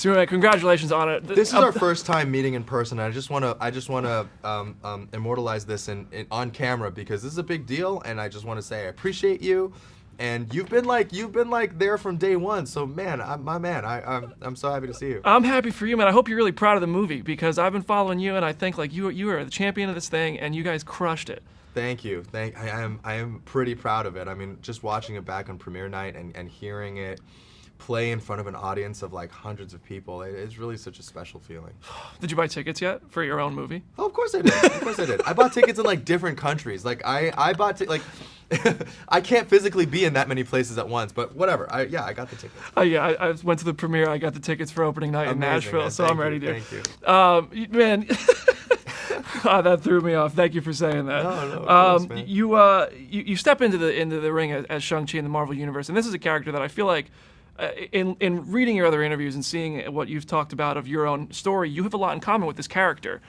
Simu, man, congratulations on it. This is our first time meeting in person. And I just wanna immortalize this on camera because this is a big deal, and I just want to say I appreciate you. And you've been like there from day one. So man, I'm so happy to see you. I'm happy for you, man. I hope you're really proud of the movie because I've been following you, and I think like you are the champion of this thing, and you guys crushed it. Thank you. I am pretty proud of it. I mean, just watching it back on premiere night and hearing it play in front of an audience of like hundreds of people, it's really such a special feeling. Did you buy tickets yet for your own movie? Oh, of course I did. Of course I did. I bought tickets in like different countries. Like I bought like I can't physically be in that many places at once, but whatever. I got the tickets. I went to the premiere. I got the tickets for opening night in Nashville, man. so I'm ready to. Thank you. Man. That threw me off. Thank you for saying that. No, of course, man. You step into the ring as Shang-Chi in the Marvel Universe, and this is a character that I feel like, in reading your other interviews and seeing what you've talked about of your own story, you have a lot in common with this character.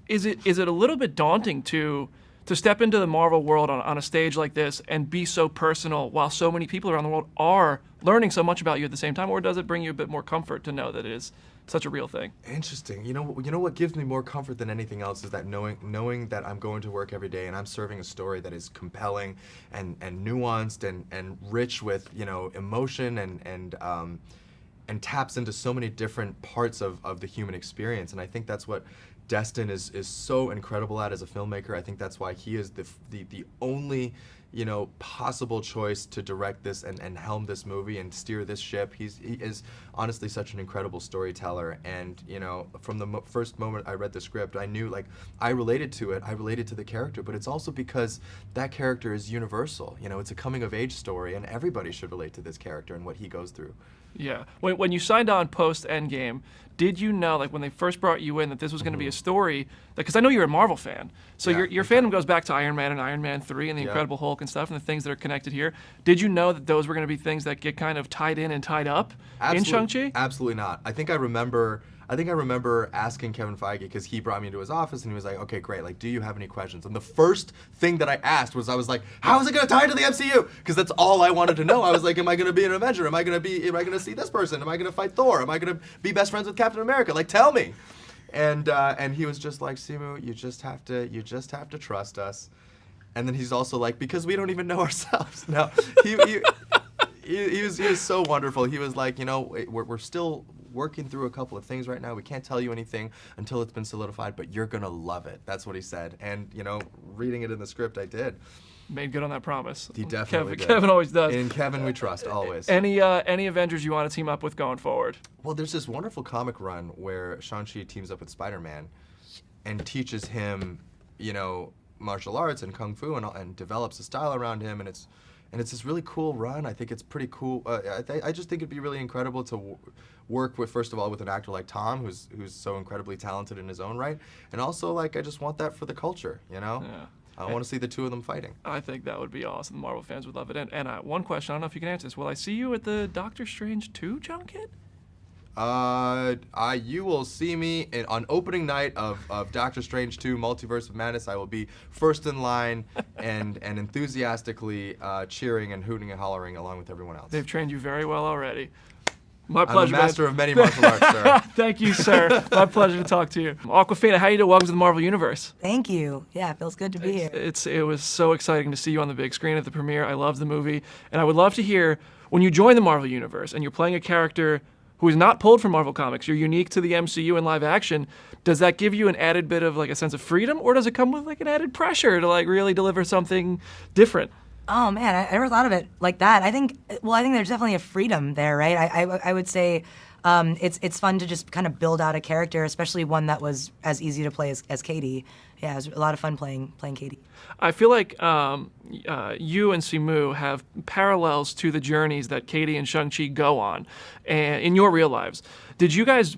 Is it a little bit daunting to step into the Marvel world on a stage like this and be so personal while so many people around the world are learning so much about you at the same time, or does it bring you a bit more comfort to know that it is such a real thing? Interesting. You know what gives me more comfort than anything else is that knowing that I'm going to work every day and I'm serving a story that is compelling and nuanced and rich with emotion and taps into so many different parts of the human experience. And I think that's what Destin is so incredible at as a filmmaker. I think that's why he is the only possible choice to direct this and helm this movie and steer this ship. He is honestly such an incredible storyteller, and from the first moment I read the script, I knew I related to it. I related to the character, but it's also because that character is universal. It's a coming of age story, and everybody should relate to this character and what he goes through. Yeah. When you signed on post Endgame, did you know, when they first brought you in, that this was going to be a story? Because I know you're a Marvel fan, so your fandom goes back to Iron Man and Iron Man 3 and the Incredible Hulk and stuff, and the things that are connected here. Did you know that those were going to be things that get kind of tied in and tied up in Shang-Chi? Absolutely not. I think I remember asking Kevin Feige, because he brought me into his office and he was like, okay, great, do you have any questions? And the first thing that I asked was, I was like, how is it going to tie into the MCU? Because that's all I wanted to know. I was like, am I going to be an Avenger? Am I going to see this person? Am I going to fight Thor? Am I going to be best friends with Captain America? Tell me. And he was just like, Simu, you just have to trust us. And then he's also like, because we don't even know ourselves. No, he was so wonderful. He was like, we're still working through a couple of things right now. We can't tell you anything until it's been solidified, but you're gonna love it. That's what he said. And reading it in the script, I did. Made good on that promise. He definitely did. Kevin always does. In Kevin we trust, always. Any Avengers you want to team up with going forward? Well, there's this wonderful comic run where Shang-Chi teams up with Spider-Man and teaches him, martial arts and kung fu and develops a style around him, and it's this really cool run. I think it's pretty cool. I just think it'd be really incredible to work with, first of all, with an actor like Tom, who's so incredibly talented in his own right, and also I just want that for the culture, Yeah. I want to see the two of them fighting. I think that would be awesome. The Marvel fans would love it. And one question, I don't know if you can answer this. Will I see you at the Doctor Strange 2 junket? You will see me on opening night of Doctor Strange 2 Multiverse of Madness. I will be first in line and enthusiastically cheering and hooting and hollering along with everyone else. They've trained you very well already. My pleasure. I'm a master of many martial arts, sir. Thank you, sir. My pleasure to talk to you. Awkwafina, how you doing? Welcome to the Marvel Universe. Thank you. Yeah, it feels good to be here. It was so exciting to see you on the big screen at the premiere. I loved the movie. And I would love to hear, when you join the Marvel Universe and you're playing a character who is not pulled from Marvel Comics, you're unique to the MCU in live action, does that give you an added bit of a sense of freedom, or does it come with an added pressure to really deliver something different? Oh man, I never thought of it like that. I think there's definitely a freedom there, right? I would say it's fun to just kind of build out a character, especially one that was as easy to play as Katie. Yeah, it was a lot of fun playing Katie. I feel like you and Simu have parallels to the journeys that Katie and Shang-Chi go on in your real lives. Did you guys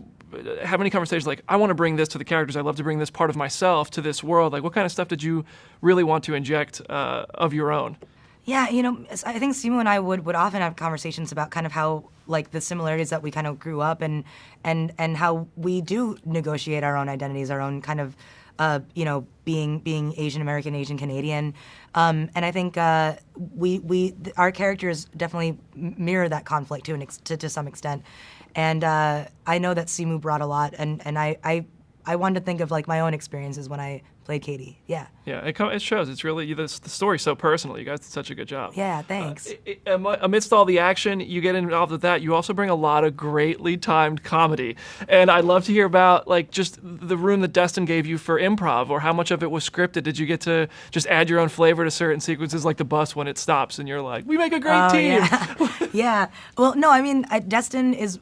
have any conversations I want to bring this to the characters, I love to bring this part of myself to this world? What kind of stuff did you really want to inject of your own? Yeah, I think Simu and I would often have conversations about kind of how the similarities that we kind of grew up and how we do negotiate our own identities, our own kind of being Asian American, Asian Canadian, and I think our characters definitely mirror that conflict to some extent, and I know that Simu brought a lot, and I wanted to think of like my own experiences when I played Katie. Yeah. Yeah, it shows. It's really the story's so personal. You guys did such a good job. Yeah, thanks. Amidst all the action, you get involved with that. You also bring a lot of greatly timed comedy, and I'd love to hear about like just the room that Destin gave you for improv, or how much of it was scripted. Did you get to just add your own flavor to certain sequences, like the bus when it stops, and you're like, "We make a great team." Yeah. Yeah. Well, no, I mean, Destin is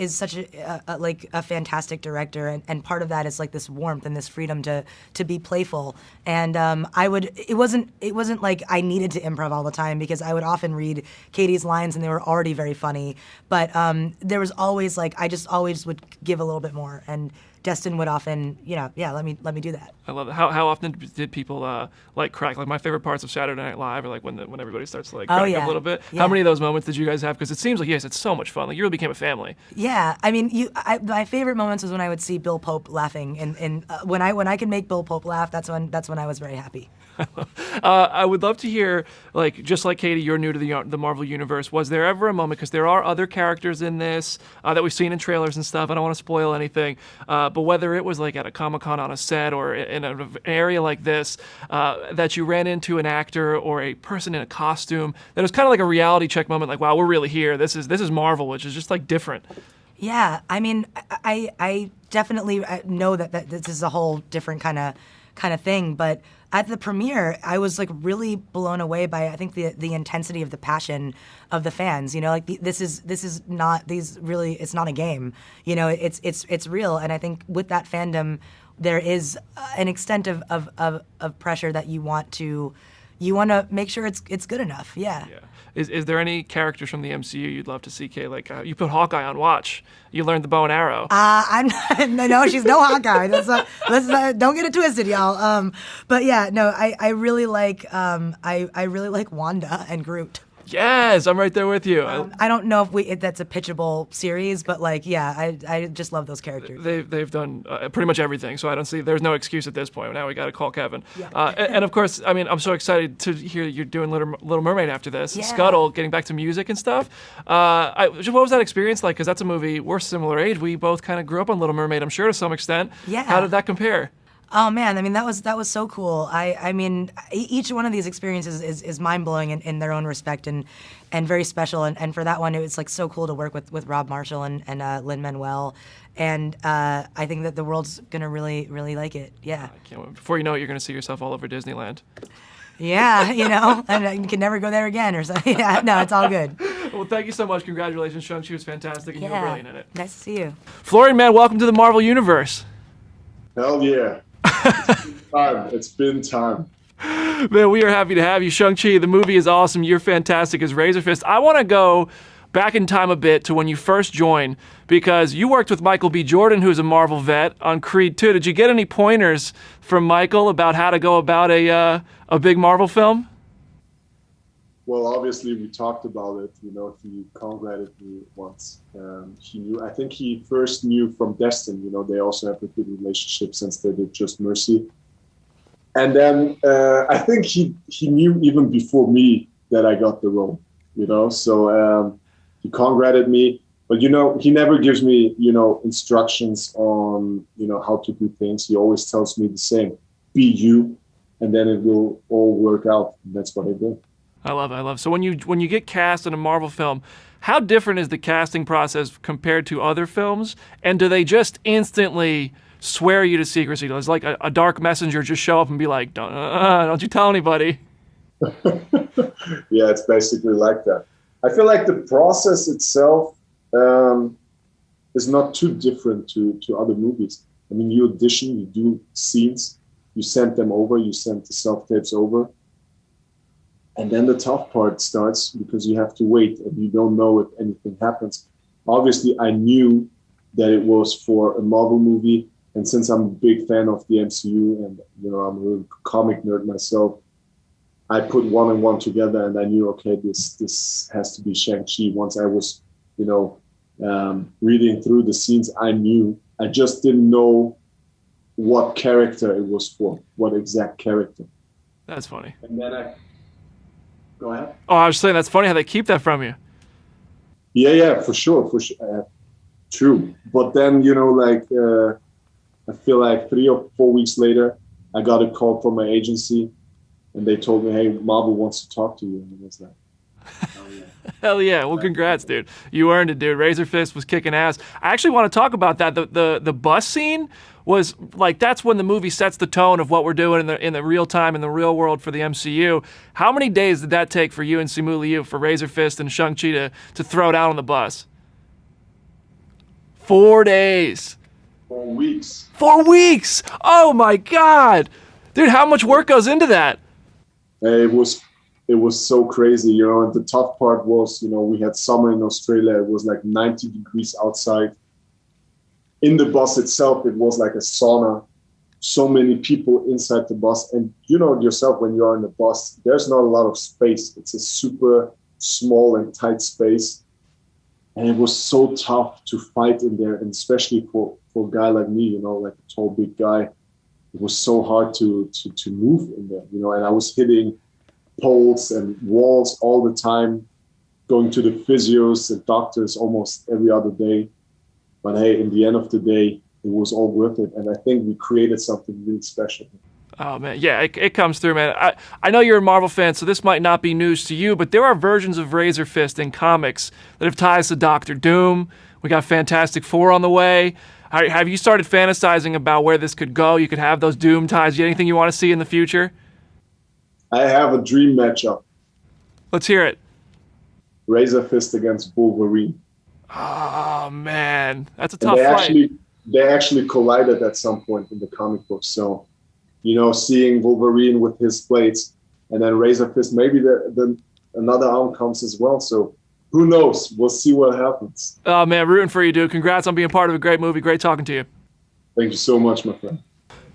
such a fantastic director, and part of that is like this warmth and this freedom to be playful. And it wasn't like I needed to improv all the time, because I would often read Katie's lines and they were already very funny. But there was always like, I just always would give a little bit more, and Destin would often, let me do that. I love it. How often did people like crack? Like my favorite parts of Saturday Night Live are like when everybody starts to like crack up a little bit. Yeah. How many of those moments did you guys have? Because it seems like it's so much fun. Like you really became a family. Yeah, I mean, my favorite moments was when I would see Bill Pope laughing, and when I could make Bill Pope laugh, that's when I was very happy. I would love to hear, like, just like Katie, you're new to the Marvel Universe. Was there ever a moment, because there are other characters in this that we've seen in trailers and stuff, I don't want to spoil anything, but whether it was like at a Comic-Con on a set or in an area like this, that you ran into an actor or a person in a costume that was kind of like a reality check moment, like, wow, we're really here. This is Marvel, which is just like different. Yeah, I mean, I definitely know that this is a whole different kind of thing, but at the premiere, I was like really blown away by, I think, the intensity of the passion of the fans. Like this is not it's not a game. It's real, and I think with that fandom, there is an extent of pressure that you want to make sure it's good enough. Yeah. Is there any characters from the MCU you'd love to see, Kay? Like you put Hawkeye on watch. You learned the bow and arrow. No, she's no Hawkeye. Don't get it twisted, y'all. But yeah, no, I really like I really like Wanda and Groot. Yes, I'm right there with you. I don't know if that's a pitchable series, but like, yeah, I just love those characters. They've done pretty much everything, so I don't see there's no excuse at this point. Now we got to call Kevin. Yeah. And of course, I mean, I'm so excited to hear you're doing Little Mermaid after this. Yeah. Scuttle, getting back to music and stuff. What was that experience like? Because that's a movie, we're similar age. We both kind of grew up on Little Mermaid, I'm sure, to some extent. Yeah. How did that compare? Oh man, I mean that was so cool. I mean each one of these experiences is mind blowing in their own respect and very special. And for that one, it was like so cool to work with Rob Marshall and Lin-Manuel. And I think that the world's gonna really like it. Yeah. I can't wait. Before you know it, you're gonna see yourself all over Disneyland. Yeah, and you can never go there again or something. Yeah, no, it's all good. Well, thank you so much. Congratulations, Shang-Chi was fantastic, and you were brilliant in it. Nice to see you. Florian, man, welcome to the Marvel Universe. Hell yeah. It's been time. Man, we are happy to have you. Shang-Chi, the movie is awesome. You're fantastic as Razor Fist. I want to go back in time a bit to when you first joined, because you worked with Michael B. Jordan, who's a Marvel vet, on Creed 2. Did you get any pointers from Michael about how to go about a big Marvel film? Well, obviously, we talked about it. He congratulated me once. He knew. I think he first knew from Destin. They also have a good relationship since they did Just Mercy. And then I think he knew even before me that I got the role. So he congratulated me. But he never gives me instructions on how to do things. He always tells me the same: be you, and then it will all work out. And that's what I did. I love it. So when you get cast in a Marvel film, how different is the casting process compared to other films? And do they just instantly swear you to secrecy? Does like a dark messenger just show up and be like, don't you tell anybody? Yeah, it's basically like that. I feel like the process itself is not too different to other movies. I mean, you audition, you do scenes, you send them over, you send the self-tapes over. And then the tough part starts because you have to wait and you don't know if anything happens. Obviously, I knew that it was for a Marvel movie. And since I'm a big fan of the MCU and, I'm a real comic nerd myself, I put one and one together and I knew, okay, this has to be Shang-Chi. Once I was, reading through the scenes, I knew. I just didn't know what character it was for, what exact character. That's funny. And then go ahead. Oh, I was saying that's funny how they keep that from you. Yeah, for sure. True. But then, I feel like 3 or 4 weeks later, I got a call from my agency, and they told me, "Hey, Marvel wants to talk to you." And I was like, "Oh yeah." Hell yeah. Well, congrats, dude. You earned it, dude. Razor Fist was kicking ass. I actually want to talk about that. The bus scene was like, that's when the movie sets the tone of what we're doing in the real time, in the real world for the MCU. How many days did that take for you and Simu Liu, for Razor Fist and Shang-Chi to throw down on the bus? 4 days. 4 weeks. 4 weeks! Oh my God! Dude, how much work goes into that? It was so crazy, and the tough part was, we had summer in Australia. It was like 90 degrees outside. In the bus itself, it was like a sauna. So many people inside the bus. And you know yourself, when you're in the bus, there's not a lot of space. It's a super small and tight space. And it was so tough to fight in there. And especially for a guy like me, like a tall, big guy, it was so hard to move in there, and I was hitting poles and walls all the time, going to the physios and doctors almost every other day. But hey, in the end of the day, it was all worth it. And I think we created something really special. Oh, man. Yeah, it comes through, man. I know you're a Marvel fan, so this might not be news to you, but there are versions of Razor Fist in comics that have ties to Doctor Doom. We got Fantastic Four on the way. Have you started fantasizing about where this could go? You could have those Doom ties. Anything you want to see in the future? I have a dream matchup. Let's hear it. Razor Fist against Wolverine. Oh, man. That's a tough fight. They actually collided at some point in the comic book. So, seeing Wolverine with his blades and then Razor Fist, maybe another arm comes as well. So who knows? We'll see what happens. Oh, man, rooting for you, dude. Congrats on being part of a great movie. Great talking to you. Thank you so much, my friend.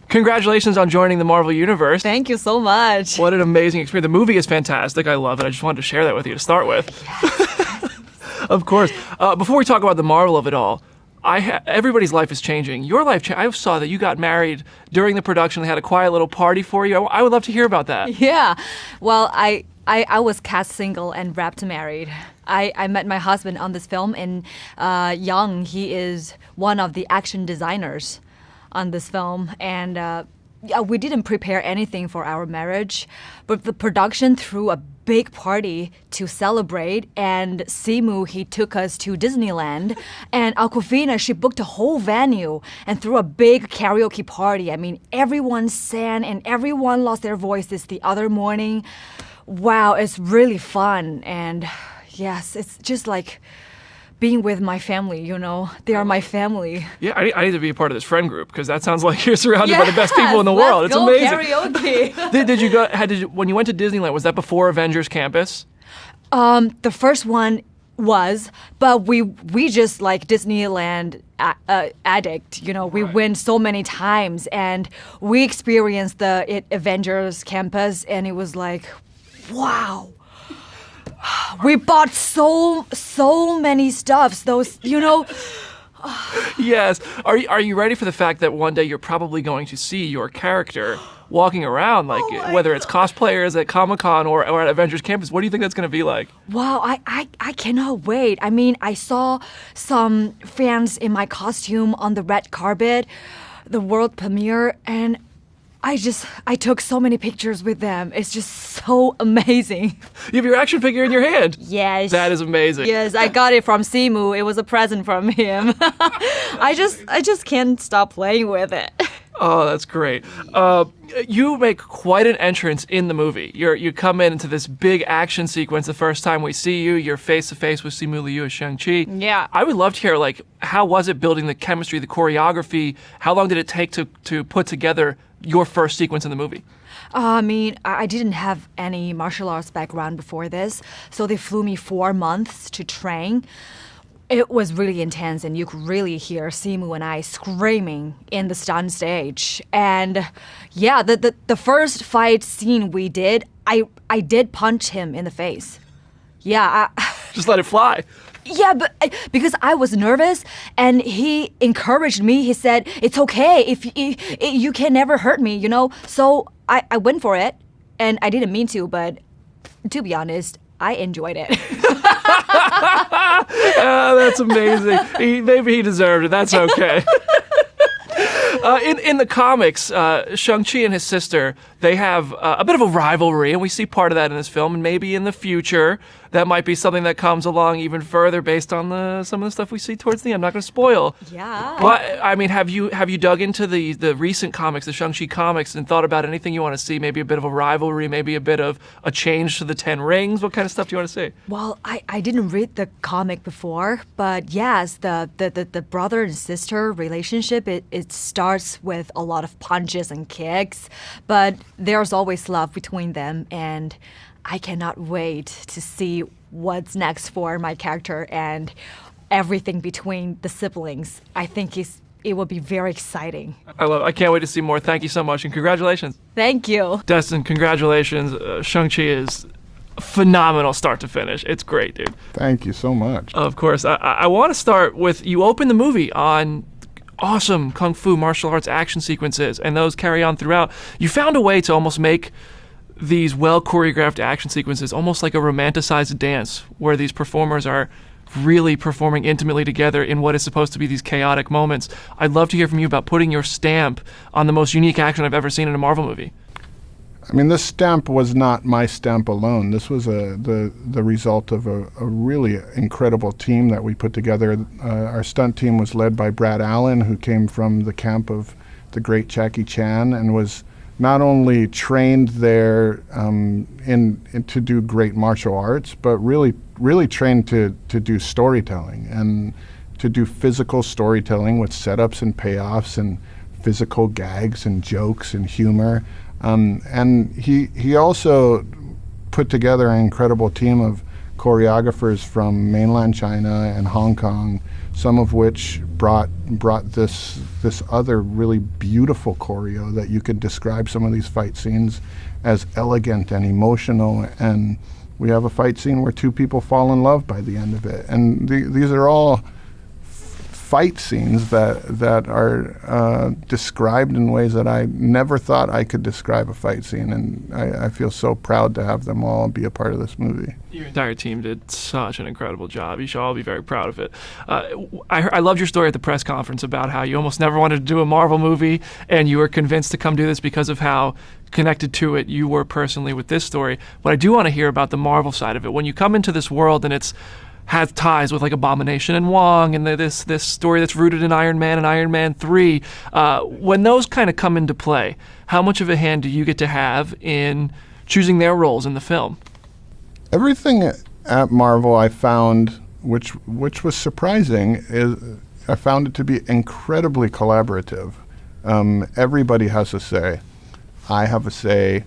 Congratulations on joining the Marvel Universe. Thank you so much. What an amazing experience. The movie is fantastic. I love it. I just wanted to share that with you to start with. Yes. Of course. Before we talk about the Marvel of it all, everybody's life is changing. Your life I saw that you got married during the production. They had a quiet little party for you. I would love to hear about that. Yeah. Well, I was cast single and wrapped married. I met my husband on this film, and Yang, he is one of the action designers on this film, and we didn't prepare anything for our marriage, but the production threw a big party to celebrate, and Simu, he took us to Disneyland, and Awkwafina, she booked a whole venue and threw a big karaoke party. I mean, everyone sang and everyone lost their voices the other morning. Wow, it's really fun, and yes, it's just like being with my family, they are my family. Yeah, I need to be a part of this friend group, because that sounds like you're surrounded by the best people in the world. It's amazing. Karaoke. Did you go? When you went to Disneyland, was that before Avengers Campus? The first one was, but we just like Disneyland addict. We went so many times, and we experienced the Avengers Campus, and it was like, wow. We bought so many stuffs. Those, Yes. Are you ready for the fact that one day you're probably going to see your character walking around, like whether it's cosplayers at Comic-Con or at Avengers Campus? What do you think that's going to be like? Wow, I cannot wait. I mean, I saw some fans in my costume on the red carpet, the world premiere, and I took so many pictures with them. It's just so amazing. You have your action figure in your hand. Yes. That is amazing. Yes, I got it from Simu. It was a present from him. I just can't stop playing with it. Oh, that's great. You make quite an entrance in the movie. You come into this big action sequence the first time we see you. You're face to face with Simu Liu as Shang-Chi. Yeah. I would love to hear, how was it building the chemistry, the choreography? How long did it take to put together your first sequence in the movie? I mean, I didn't have any martial arts background before this, so they flew me 4 months to train. It was really intense, and you could really hear Simu and I screaming in the stunt stage. And yeah, the first fight scene we did, I did punch him in the face. Yeah. Just let it fly. Yeah, but because I was nervous, and he encouraged me. He said, "It's okay if you can never hurt me," you know. So I went for it, and I didn't mean to, but to be honest, I enjoyed it. That's amazing. Maybe he deserved it. That's okay. In the comics, Shang-Chi and his sister, they have a bit of a rivalry, and we see part of that in this film, and maybe in the future, that might be something that comes along even further based on some of the stuff we see towards the end. I'm not going to spoil. Yeah. But, I mean, have you dug into the recent comics, the Shang-Chi comics, and thought about anything you want to see? Maybe a bit of a rivalry, maybe a bit of a change to the 10 Rings? What kind of stuff do you want to see? Well, I didn't read the comic before, but yes, the brother and sister relationship, it starts with a lot of punches and kicks, but there's always love between them, and I cannot wait to see what's next for my character and everything between the siblings. I think it will be very exciting. I can't wait to see more. Thank you so much, and congratulations. Thank you. Destin, congratulations. Shang-Chi is phenomenal start to finish. It's great, dude. Thank you so much. Of course. I want to start with, you open the movie on awesome kung fu martial arts action sequences, and those carry on throughout. You found a way to almost make these well choreographed action sequences almost like a romanticized dance, where these performers are really performing intimately together in what is supposed to be these chaotic moments. I'd love to hear from you about putting your stamp on the most unique action I've ever seen in a Marvel movie. I mean, this stamp was not my stamp alone. This was the result of a really incredible team that we put together. Our stunt team was led by Brad Allen, who came from the camp of the great Jackie Chan and was not only trained there to do great martial arts, but really trained to do storytelling and to do physical storytelling with setups and payoffs and physical gags and jokes and humor. And he also put together an incredible team of choreographers from mainland China and Hong Kong, some of which brought this other really beautiful choreo that you could describe some of these fight scenes as elegant and emotional. And we have a fight scene where two people fall in love by the end of it. And these are all fight scenes that are described in ways that I never thought I could describe a fight scene, and I feel so proud to have them all be a part of this movie. Your entire team did such an incredible job. You should all be very proud of it. I loved your story at the press conference about how you almost never wanted to do a Marvel movie, and you were convinced to come do this because of how connected to it you were personally with this story. But I do want to hear about the Marvel side of it. When you come into this world and has ties with like Abomination and Wong and this story that's rooted in Iron Man and Iron Man 3. When those kind of come into play, how much of a hand do you get to have in choosing their roles in the film? Everything at Marvel I found, which was surprising, is I found it to be incredibly collaborative. Everybody has a say. I have a say.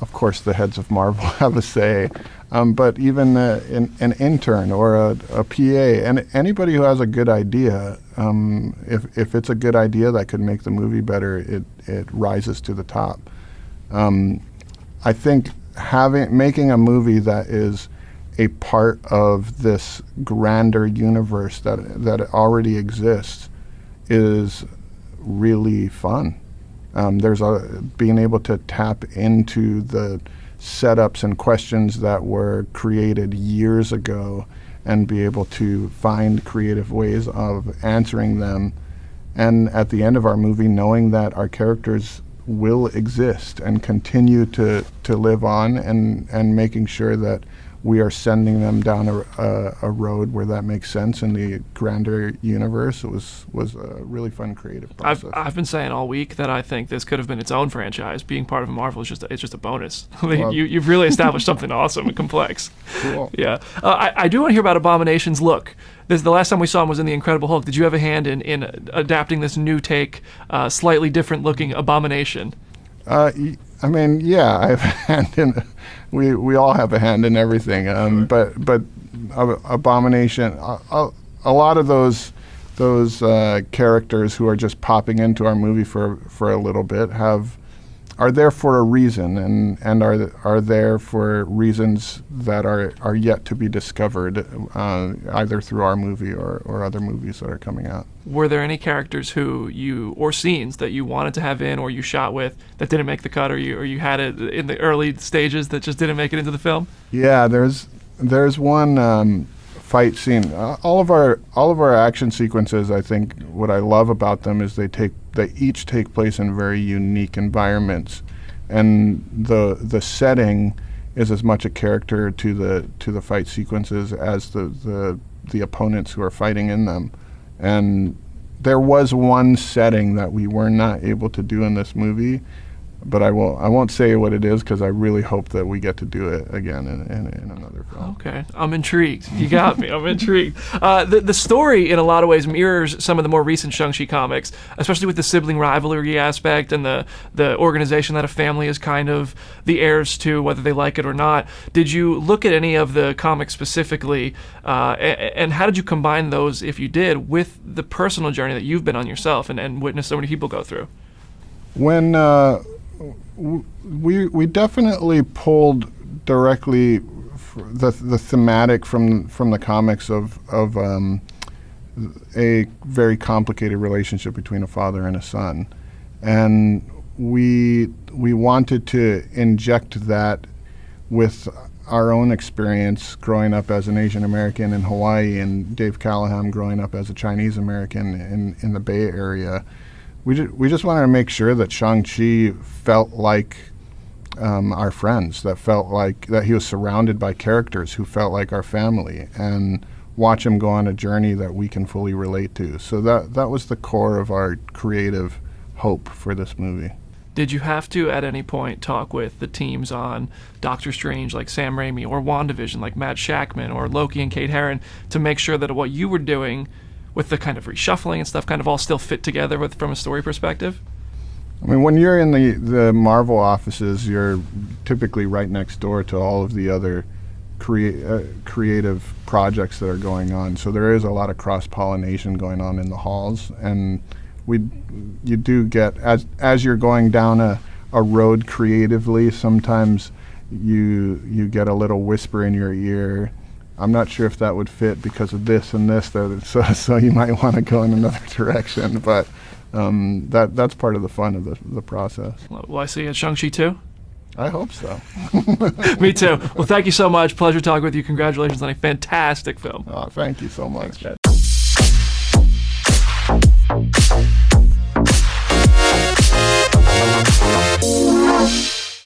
Of course, the heads of Marvel have a say. But even an intern or a PA, and anybody who has a good idea, if it's a good idea that could make the movie better, it rises to the top. I think making a movie that is a part of this grander universe that already exists is really fun. There's being able to tap into the setups and questions that were created years ago and be able to find creative ways of answering them. And at the end of our movie, knowing that our characters will exist and continue to live on, and making sure that we are sending them down a road where that makes sense in the grander universe. It was a really fun creative process. I've been saying all week that I think this could have been its own franchise. Being part of Marvel is just a bonus. Well, you've really established something awesome and complex. Cool. Yeah. I do want to hear about Abomination's look. The last time we saw him was in The Incredible Hulk. Did you have a hand in adapting this new take, slightly different looking Abomination? I mean, yeah, I have a hand in. We all have a hand in everything. But Abomination, a lot of those characters who are just popping into our movie for a little bit have are there for a reason, and are there for reasons that are yet to be discovered, either through our movie or other movies that are coming out. Were there any characters or scenes that you wanted to have in or you shot with that didn't make the cut, or you had it in the early stages that just didn't make it into the film? Yeah, there's one fight scene. All of our action sequences, I think, what I love about them is they each take place in very unique environments, and the setting is as much a character to the fight sequences as the opponents who are fighting in them. And there was one setting that we were not able to do in this movie, but I won't say what it is because I really hope that we get to do it again in another film. Okay, I'm intrigued. You got me. I'm intrigued. The story, in a lot of ways, mirrors some of the more recent Shang-Chi comics, especially with the sibling rivalry aspect and the organization that a family is kind of the heirs to, whether they like it or not. Did you look at any of the comics specifically, and how did you combine those, if you did, with the personal journey that you've been on yourself and witnessed so many people go through? When we definitely pulled directly the thematic from the comics of a very complicated relationship between a father and a son, and we wanted to inject that with our own experience growing up as an Asian American in Hawaii, and Dave Callahan growing up as a Chinese American in the Bay Area. We just wanted to make sure that Shang-Chi felt like our friends, that felt like that he was surrounded by characters who felt like our family, and watch him go on a journey that we can fully relate to. So that was the core of our creative hope for this movie. Did you have to, at any point, talk with the teams on Doctor Strange like Sam Raimi, or WandaVision like Matt Shakman, or Loki and Kate Herron, to make sure that what you were doing with the kind of reshuffling and stuff kind of all still fit together from a story perspective? I mean, when you're in the Marvel offices, you're typically right next door to all of the other creative projects that are going on. So there is a lot of cross-pollination going on in the halls, and you do get, as you're going down a road creatively, sometimes you get a little whisper in your ear. I'm not sure if that would fit because of this and this, so you might want to go in another direction. But that's part of the fun of the process. Will I see you at Shang-Chi too? I hope so. Me too. Well, thank you so much. Pleasure talking with you. Congratulations on a fantastic film. Oh, thank you so much. Thanks,